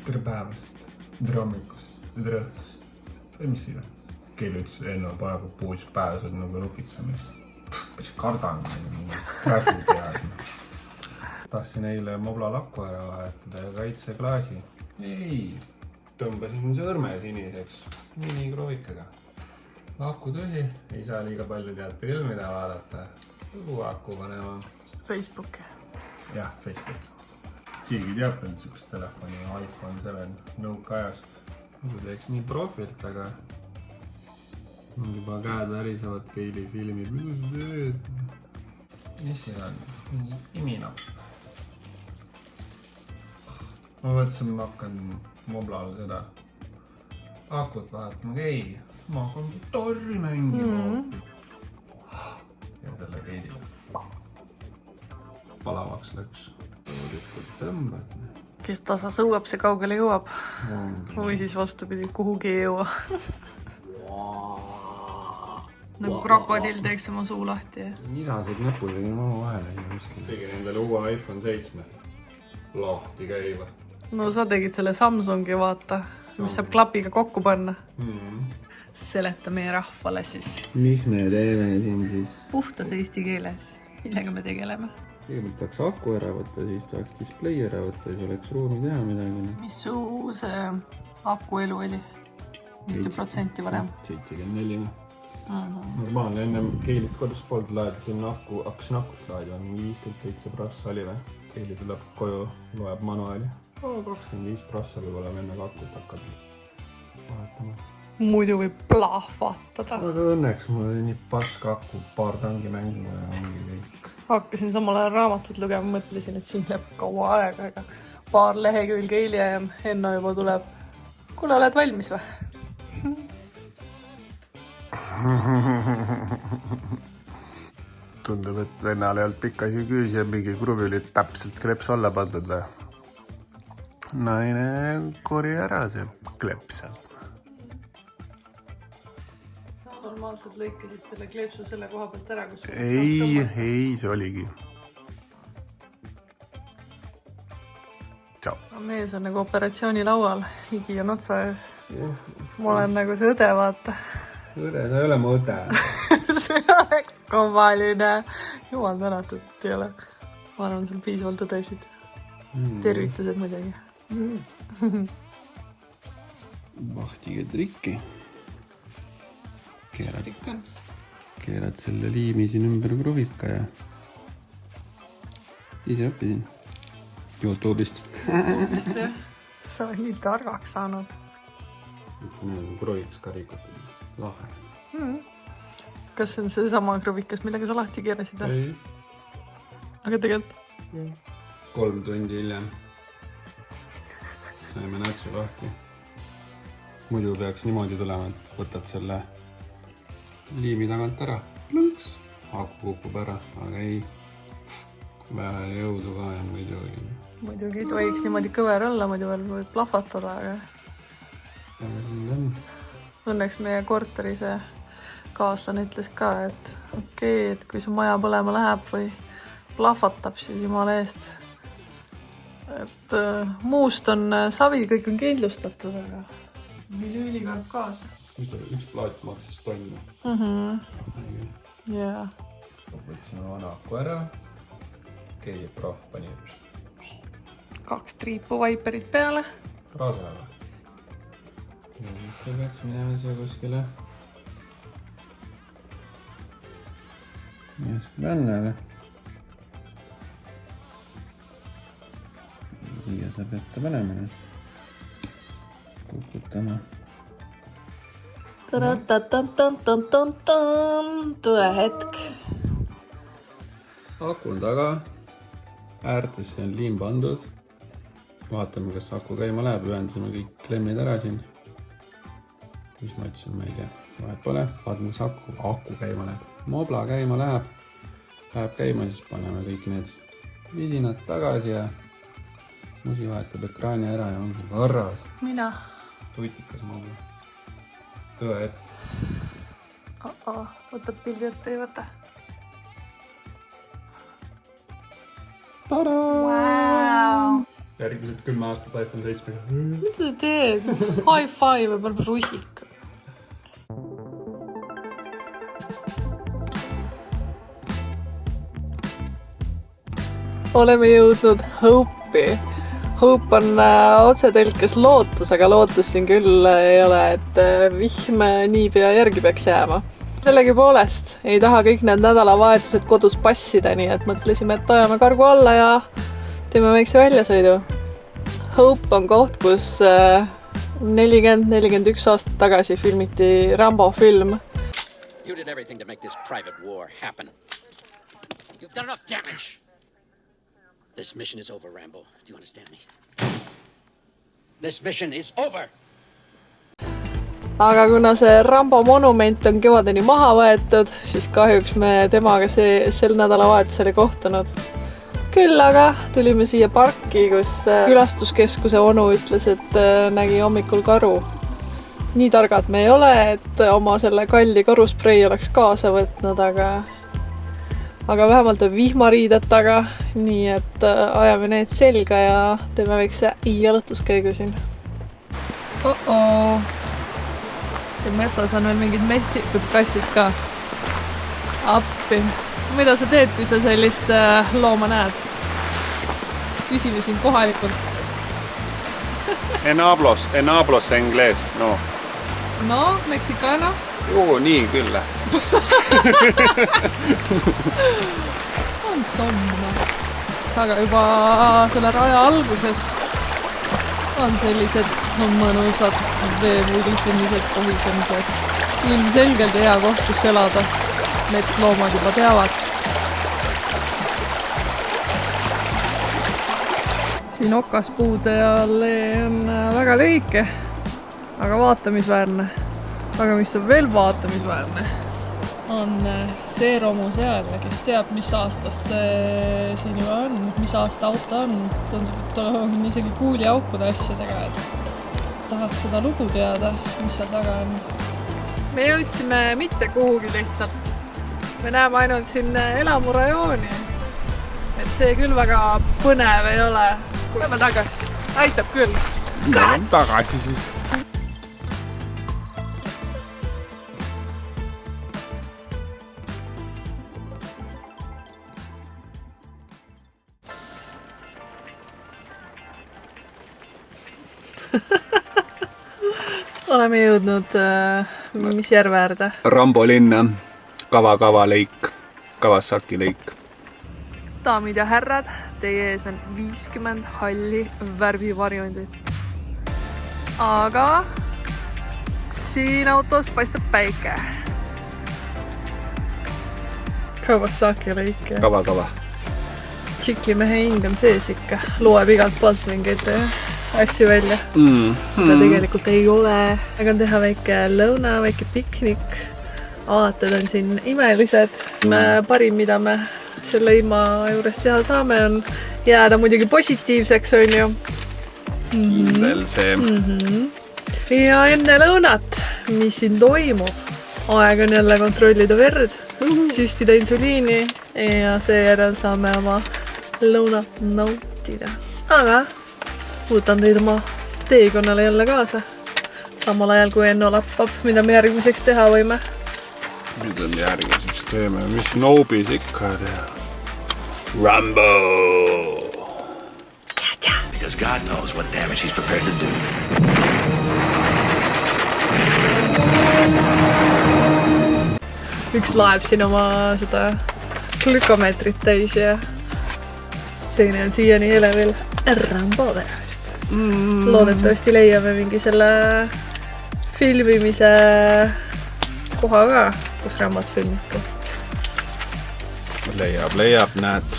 tere päevast, tere hommikust, tere õhtust või mis iganes. Keegi ütles enne praegu puus pääsed nagu nukitsamis. Päris kardan mingi träsud jääd. Tahtsin eile mobla lakku ära vahetada ja kaitseklaasi. Ei, tõmbasin sõrme siniseks minikrovikaga. Aku tühi, ei saa liiga palju teatrifilmida vaadata. Uue aku panema. Facebooki. Jah, Facebook. Keegi teab nüüd sükest telefoni iPhone 7 nõuka ajast. Muidu teeks nii profilt, aga mul juba käed värisevad Keili filmi. Mis siin on? Mingi imina. Ma võtsin, ma hakkan moblal seda akut vahetama. Ei, ma hakkan gitarri mängima. Ja selle Keilile palavaks läks. Tõmbad. Kes tasa sõuab, see kaugele jõuab. Või siis vastupidi, kuhugi ei jõua. Nagu krokodill teeks oma suu lahti. Isased näpud tegin oma vahele. Tegin endale uue iPhone 7 lahti käiva. No sa tegid selle Samsungi, vaata, mis saab klapiga kokku panna. Seleta meie rahvale siis. Mis me teeme siin siis? Puhtas eesti keeles. Millega me tegeleme? Kõigepealt tahaks aku ära võtta, siis tahaks display ära võtta, siis oleks ruumi teha midagi. Mis su see aku elu oli? Mitu protsenti varem? 74. Normaalne, ennem Keilit kodus polnud, laadisin aku, hakkasin akut laadima, 57% oli või? Keili tuleb koju, loeb manuaali. 25% võib-olla enne akut hakkab vahetama. Muidu võib plahvatada. Aga õnneks mul oli nii paska aku, paar tangi mängima ja ongi kõik. Hakkasin samal ajal raamatut lugema, mõtlesin, et siin läheb kaua aega, aga paar lehekülge hiljem Enno juba tuleb. Kuule, oled valmis või? Tundub, et vennal ei olnud pikk asi küüs ja mingi kruvi oli täpselt kleps alla pandud või? Naine kori ära see kleps seal. Sa normaalselt lõikasid selle kleepsu selle koha pealt ära, kus... Ei, see oligi. Tšau. Mees on nagu operatsioonilaual, higi on otsa ees. Ma olen nagu see õde, vaata. Õde, sa ei ole mu õde. See oleks kummaline. Jumal tänatud, ei ole. Ma arvan, sul piisavalt õdesid. Tervitused muidugi. Vahtige trikki. Keerad selle liimi siin ümber kruvika ja ise õppisin YouTube'ist. Vist jah? Sa oled nii targaks saanud. See on kruviks ka rikutud. Lahe. Kas see on see sama kruvikas, millega sa lahti keerasid? Ei. Aga tegelikult? 3 tundi hiljem saime nätsu lahti. Muidu peaks niimoodi tulema, et võtad selle liimi tagant ära. Plõnks. Aku kukub ära, aga ei. Vähe jõudu ka ja muidugi. Muidugi ei tohiks niimoodi kõver olla, muidu veel võib plahvatada, aga... Õnneks meie korteri see kaaslane ütles ka, et okei, et kui su maja põlema läheb või plahvatab, siis jumala eest. Et muust on savi, kõik on kindlustatud, aga vinüüli karb kaasa. Üks plaat maksis tonni. Jaa. Võtsime vana aku ära. Keili prof pani 2 triipu vaiperid peale. Raasa ära. Ja siis see peaks minema siia kuskile. Vänne või? Siia saab ette panema nüüd. Kukutama. Tõe hetk. Aku on taga. Äärtesse on liim pandud. Vaatame, kas aku käima läheb. Ühendasime kõik klemmid ära siin. Mis ma ütlesin, ma ei tea. Vahet pole. Vaatame, kas aku käima läheb. Mobla käima läheb. Läheb käima, siis paneme kõik need vidinad tagasi ja musi vahetab ekraani ära ja ongi varras. Mina. Tutikas mobla. Tõe hetk. Võtab pildi ette, ei võta. Tada! Wow. järgmised 10 aastat iPhone 7-ga. Mida sa teed? High five või paneb rusika. Oleme jõudnud Hope'i. Hope on otsetõlkes lootus, aga lootus siin küll ei ole, et vihm niipea järgi peaks jääma. Sellegipoolest ei taha kõik need nädalavahetused kodus passida, nii et mõtlesime, et ajame kargu alla ja teeme väikse väljasõidu. Hope on koht, kus 40-41 aastat tagasi filmiti Rambo film. You did everything to make this private war happen. You've done enough damage. This mission is over, Rambo. Do you understand me? This mission is over. Aga kuna see Rambo monument on kevadeni maha võetud, siis kahjuks me temaga sel nädalavahetusel ei kohtunud. Küll aga tulime siia parki, kus külastuskeskuse onu ütles, et nägi hommikul karu. Nii targad me ei ole, et oma selle kalli karusprei oleks kaasa võtnud, aga vähemalt on vihmariided taga, nii et ajame need selga ja teeme väikse jalutuskäigu siin. Siin metsas on veel mingid metsikud kassid ka. Appi. Mida sa teed, kui sa sellist looma näed? Küsime siin kohalikult. En hablos inglés, no. No, meksikano? Joo, nii küll. On somma. Aga juba selle raja alguses on sellised mõnusad veevulisemised, kohisemised. Ilmselgelt hea koht, kus elada. Metsloomad juba teavad. Siin okaspuude allee on väga lõike, aga vaatamisväärne. Aga mis on veel vaatamisväärne, on see romu seal, kes teab, mis aastast see siin juba on, mis aasta auto on. Tundub, et on isegi kuuliaukude asjadega, et tahaks seda lugu teada, mis seal taga on. Me jõudsime mitte kuhugi lihtsalt. Me näeme ainult siin elamurajooni. Et see küll väga põnev ei ole. Lähme tagasi. Aitab küll. Tagasi siis. Oleme jõudnud mis järve äärde? Rambo linna, Kava leik, Kawasaki leik. Daamid ja härrad, teie ees on 50 halli värvivarjundit. Aga siin autos paistab päike. Kawasaki leik. Kava. Tšiklimehe hing on sees ikka. Loeb igalt poolt mingeid asju välja. Seda tegelikult ei ole. Aga on teha väike lõuna, väike piknik. Aated on siin imelised. Parim, mida me selle ilma juures teha saame, on jääda muidugi positiivseks, on ju. Kindel see. Ja enne lõunat, mis siin toimub? Aeg on jälle kontrollida verd, süstida insuliini ja seejärel saame oma lõunat nautida. Aga võtan teid oma teekonnale jälle kaasa. Samal ajal kui Enno lappab, mida me järgmiseks teha võime. Mida me järgmiseks teeme? Mis Nobis ikka teha? Rambo! Because God knows what damage he's prepared to do. Üks laeb siin oma seda glükomeetrit täis ja teine on siiani elevil Rambo pärast. Loodetavasti leiame mingi selle filmimise koha ka, kus Rambot filmiti. Leiab, näed.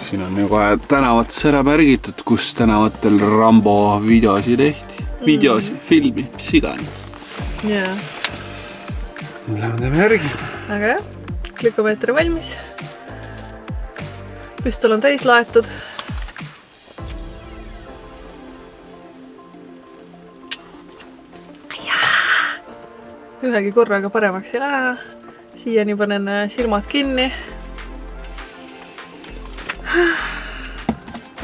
Siin on ju kohe tänavates ära märgitud, kus tänavatel Rambo videosi tehti. Videosi, filmi, mis igani. Jaa. Lähme teeme järgi. Aga jah, glükomeeter valmis. Püstol on täis laetud. Ühegi korraga paremaks ei lähe. Siiani panen silmad kinni.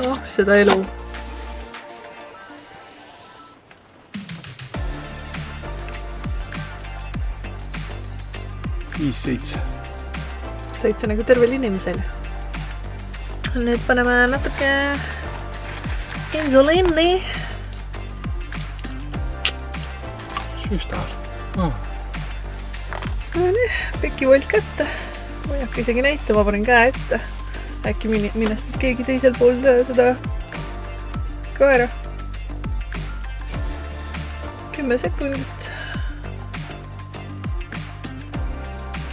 Oh, seda elu. Täitsa nagu tervel inimesel. Nüüd paneme natuke insuliini. Süstal. Peki volt kätte. Ma ei hakka isegi näitama, panen käe ette. Äkki minestub keegi teisel pool seda koera. 10 sekundit.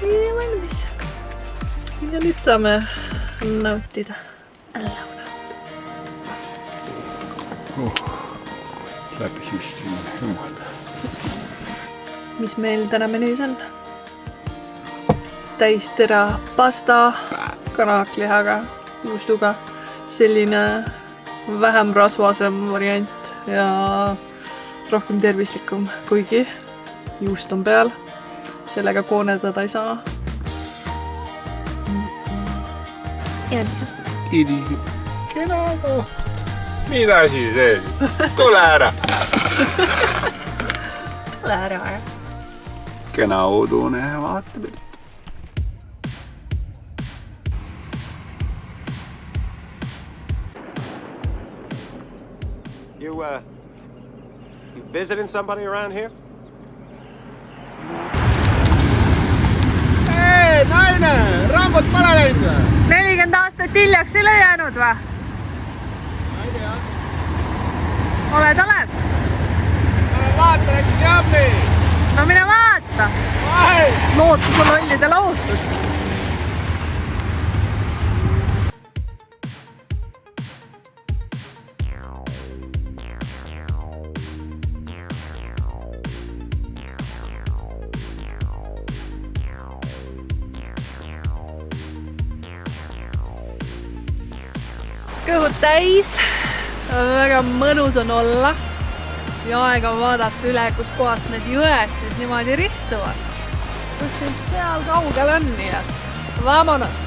Ja valmis. Ja nüüd saame nautida lõunat. Läbi hüstina jumalda. Mis meil täna menüüs on? Täistera pasta kanaklihaga, juustuga. Selline vähem rasvasem variant ja rohkem tervislikum, kuigi juust on peal. Sellega koonedada ei saa. Ja nii. Kena koht. Mida siis see? Tule ära. Tule ära. Kena udune vaatepilt. You visiting somebody around here? Hei, naine! Rambut pole läinud! 40 aastat hiljaks ei ole jäänud või? Ma ei tea. Oled? Vaata, läks jammi! No mine vaata! Lootus on lollide lootus. Kõhud täis, väga mõnus on olla ja aega vaadata üle, kus kohast need jõed siis niimoodi ristuvad. Kus siis seal kaugel on, nii et vamonos!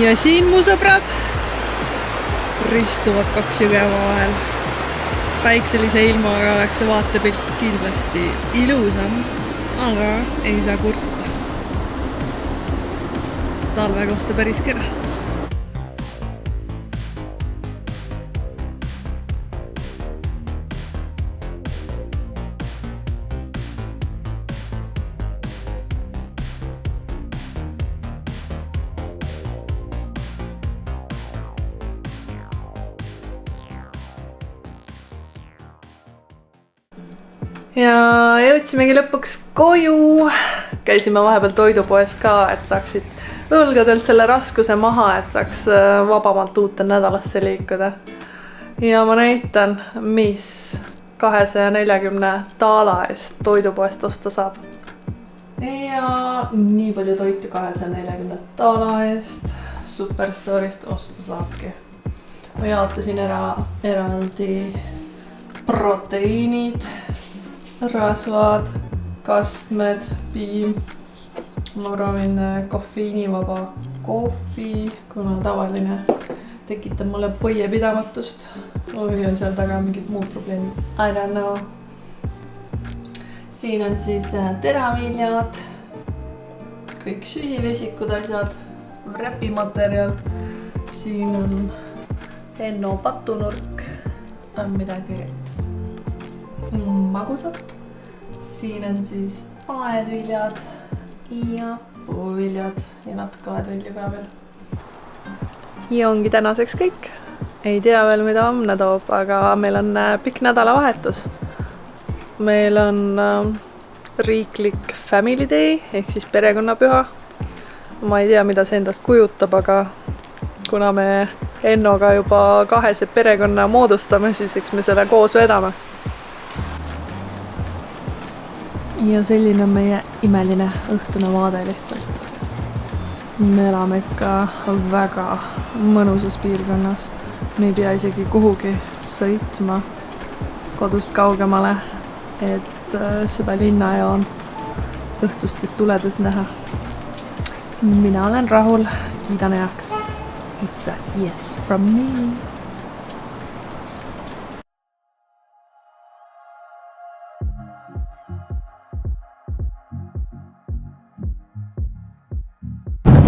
Ja siin, mu sõbrad, ristuvad 2 jõge vahel. Päikselise ilmaga oleks see vaatepilt kindlasti ilusam, aga ei saa kurta. Talve kohta päris kena. Ja jõudsimegi lõpuks koju. Käisime vahepeal toidupoes ka, et saaksid õlgadelt selle raskuse maha, et saaks vabamalt uute nädalasse liikuda. Ja ma näitan, mis 240 taala eest toidupoest osta saab. Ja nii palju toitu 240 taala eest Superstore'ist osta saabki. Ma jaotasin eraldi proteiinid, rasvad, kastmed, piim. Ma proovin kofeiinivaba kohvi, kuna tavaline tekitab mulle põiepidamatust. Või on seal taga mingid muud probleemid. I don't know. Siin on siis teraviljad, kõik süsivesikud asjad, räpimaterjal. Siin on Enno patunurk, on midagi magusat. Siin on siis aedviljad ja puuviljad ja natuke aedvilju ka veel. Ja ongi tänaseks kõik. Ei tea veel, mida homne toob, aga meil on pikk nädalavahetus. Meil on riiklik Family Day ehk siis perekonnapüha. Ma ei tea, mida see endast kujutab, aga kuna me Ennoga juba 2 perekonna moodustame, siis eks me selle koos vedame. Ja selline on meie imeline õhtune vaade lihtsalt. Me elame ikka väga mõnusas piirkonnas. Me ei pea isegi kuhugi sõitma kodust kaugemale, et seda linnajoont õhtustes tuledes näha. Mina olen rahul, kiidan heaks. It's a yes from me.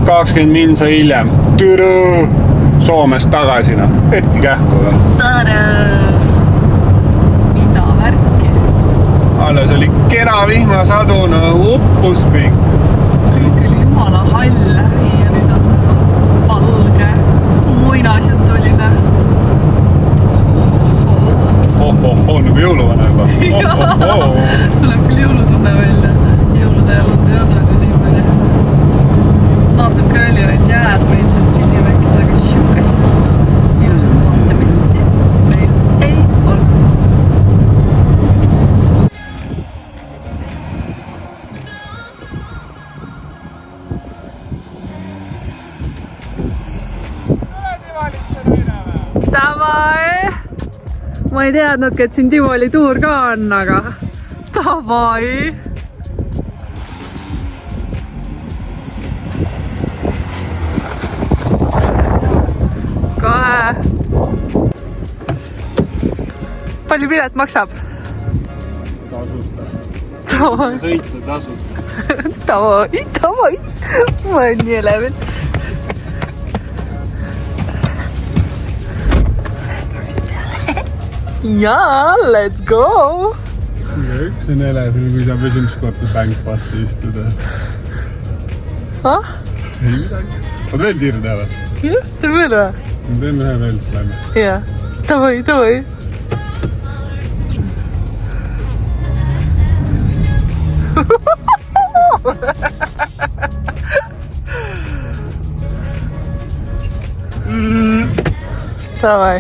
$20 minsa hiljem. Türu! Soomest tagasi, noh. Eriti kähku või? Tada! Mida värki? Alles oli keravihmasadu, no uppus kõik. Kõik oli jumala hall ja nüüd on valge, muinasjutuline. Nagu jõuluvana juba. Tuleb küll jõulutunne välja. Jõulude ajal on teadnud ja niimoodi. Natuke oli ainult jääd meil seal Chilliwackis, aga šukast ilusat vaatementi meil ei olnud. Davai! Ma ei teadnudki, et siin Tivoli tuur ka on, aga davai! Kahe! Palju pilet maksab? Tasuta. Davai! Sõita tasuta. Davai! Davai! Ma olen nii elevil. Jaa, let's go! Üks on elevil, kui saab esimest korda bankpassi istuda. Ah? Ei midagi. Ma teen tirne või? Jah, teeme veel või? Ma teen ühe veel, siis lähme. Jah, davai, davai. Davai.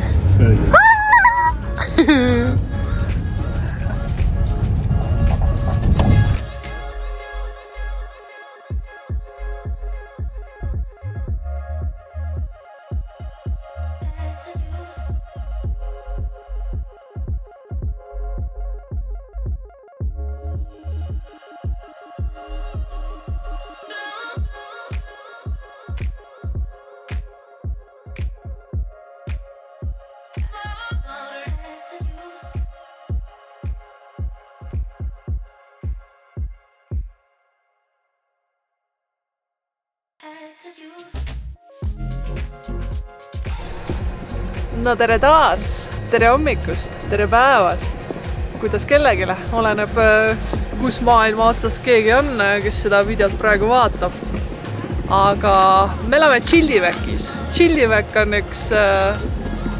No tere taas, tere hommikust, tere päevast, kuidas kellegile, oleneb kus maailma otsas keegi on, kes seda videot praegu vaatab. Aga me oleme Chilliwackis. Chilliwack on üks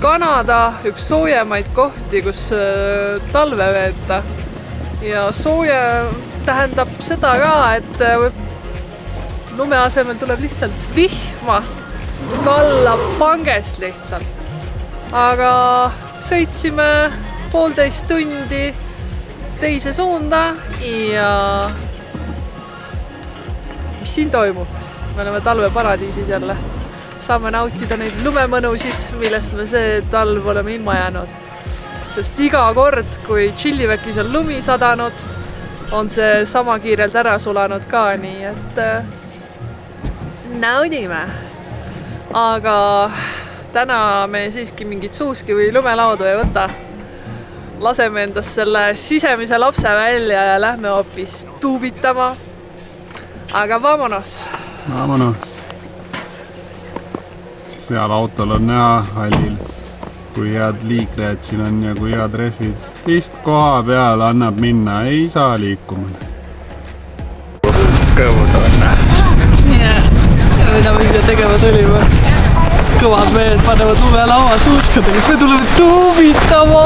Kanada, üks soojemaid kohti, kus talve veeta. Ja sooje tähendab seda ka, et lume asemel tuleb lihtsalt vihma, kallab pangest lihtsalt. Aga sõitsime 1,5 tundi teise suunda ja mis siin toimub? Me oleme talveparadiisis jälle. Saame nautida neid lumemõnusid, millest me see talv oleme ilma jäänud. Sest iga kord, kui Chilliwackis on lumi sadanud, on see sama kiirelt ära sulanud ka, nii et naudime. Aga täna me siiski mingit suuski või lumelaudu ei võta. Laseme endast selle sisemise lapse välja ja lähme hoopis tuubitama. Aga vamonos! Vamonos! Seal autol on näha hallil, kui head liiklejad siin on ja kui head rehvid. Vist koha peal annab minna, ei saa liikuma. Kõvud on. Mida me siia tegema tulime? Kõvad mehed panevad lumelaua suuskadega, me tuleme tuubitama.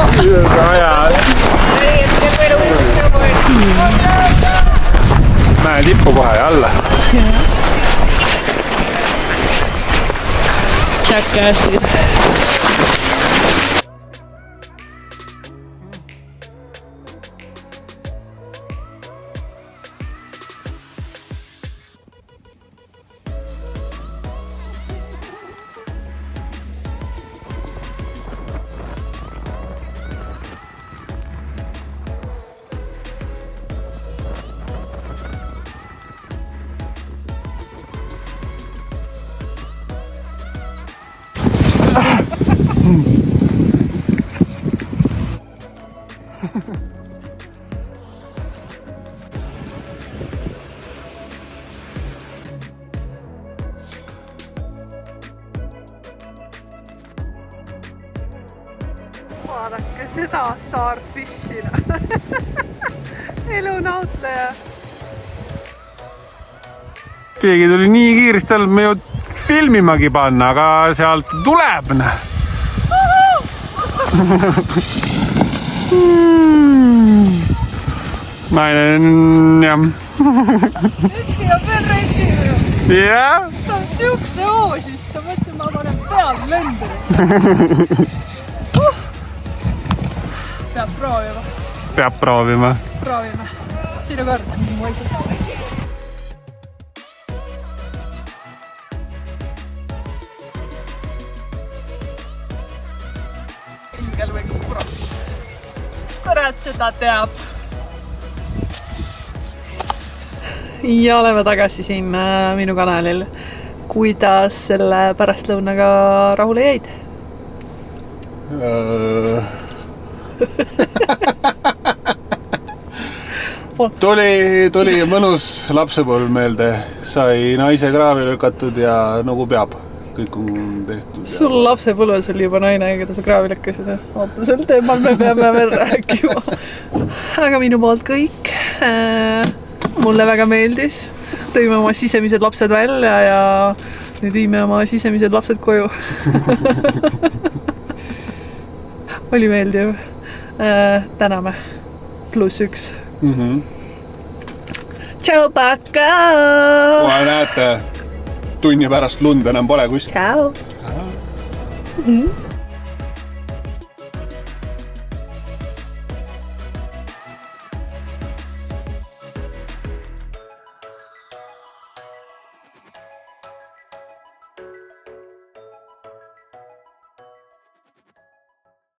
Mäe tippu kohe alla. Jackassid. Vaadake seda Starfishina. Elunautleja. Keegi tuli nii kiiresti all, me ju filmimagi panna, aga sealt tuleb. Naine on jah. Ükski on veel reisime. Jah. Sa oled niukse hoo sisse, mõtlen, ma panen peal lenderi. Peab proovima. Peab proovima. Proovime. Sinu kord. Ingel või kurat. Kurat seda teab. Ja oleme tagasi siin minu kanalil. Kuidas selle pärastlõunaga rahule jäid? Tuli mõnus lapsepõlv meelde, sai naise kraavi lükatud ja nagu peab, kõik on tehtud. Sul lapsepõlves oli juba naine, keda sa kraavi lükkasid. Oota, sel teemal me peame veel rääkima. Aga minu poolt kõik. Mulle väga meeldis. Tõime oma sisemised lapsed välja ja nüüd viime oma sisemised lapsed koju. Oli meeldiv. Täname. +1. Tšau, paka! Kohe näete, tunni pärast lund enam pole kuskil. Tšau!